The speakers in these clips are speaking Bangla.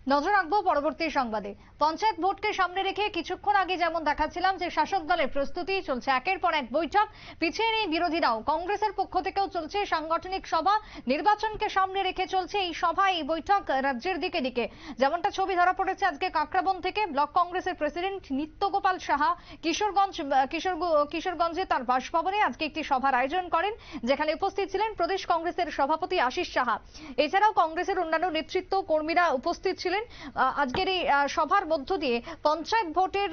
নজর রাখবো পরবর্তী সংবাদে। পঞ্চায়েত ভোটকে সামনে রেখে কিছুক্ষণ আগে যেমন দেখাচ্ছিলাম যে শাসক দলের প্রস্তুতি চলছে, একের পর এক বৈঠক, পিছিয়ে নেই বিরোধীরাও। কংগ্রেসের পক্ষ থেকেও চলছে সাংগঠনিক সভা, নির্বাচনকে সামনে রেখে চলছে এই সভা, এই বৈঠক রাজ্যের দিকে দিকে। যেমনটা ছবি ধরা পড়েছে আজকে কাকরাবন থেকে ব্লক কংগ্রেসের প্রেসিডেন্ট নিত্যগোপাল সাহা কিশোরগঞ্জে তার বাসভবনে আজকে একটি সভার আয়োজন করেন, যেখানে উপস্থিত ছিলেন প্রদেশ কংগ্রেসের সভাপতি আশিস সাহা। এছাড়াও কংগ্রেসের অন্যান্য নেতৃত্ব কর্মীরা উপস্থিত ছিলেন। আজকের এই সভার মধ্য দিয়ে পঞ্চায়েত ভোটের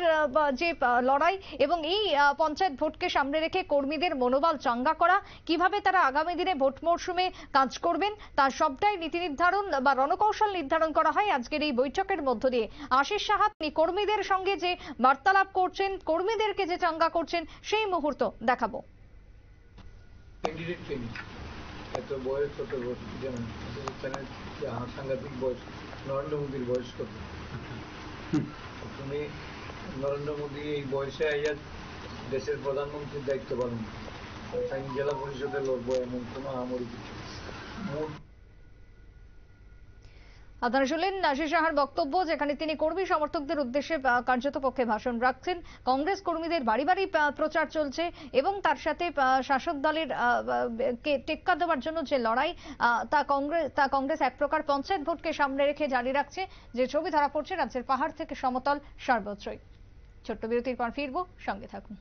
যে লড়াই এবং এই পঞ্চায়েত ভোটকে সামনে রেখে কর্মীদের মনোবল চাঙ্গা করা, কিভাবে তারা আগামী দিনে ভোট মরশুমে কাজ করবেন, তার সবটাই নীতি নির্ধারণ বা রণকৌশল নির্ধারণ করা হয় আজকের এই বৈঠকের মধ্য দিয়ে। আশিস সাহা তিনি কর্মীদের সঙ্গে যে বার্তালাপ করছেন, কর্মীদেরকে যে চাঙ্গা করছেন, সেই মুহূর্ত দেখাবো। এত বয়স কত যেমন সাংঘাতিক বয়স, নরেন্দ্র মোদীর বয়স কত? তুমি নরেন্দ্র মোদী এই বয়সে আইয়া দেশের প্রধানমন্ত্রীর দায়িত্ব পালন, আমি জেলা পরিষদে লড়বো এমন কোনো আমরি কিছু। আপনারা শুনলেন আশিস সাহার বক্তব্য, যেখানে তিনি কর্মী সমর্থকদের উদ্দেশ্যে কার্যত পক্ষে ভাষণ রাখছেন। কংগ্রেস কর্মীদের বাড়ি বাড়ি প্রচার চলছে এবং তার সাথে শাসক দলের কে টেক্কা দেওয়ার জন্য যে লড়াই, তা কংগ্রেস এক প্রকার পঞ্চায়েত ভোটকে সামনে রেখে জারি রাখছে। যে ছবি ধরা পড়ছে রাজ্যের পাহাড় থেকে সমতল সর্বত্রই। ছোট্ট বিরতির পর ফিরবো, সঙ্গে থাকুন।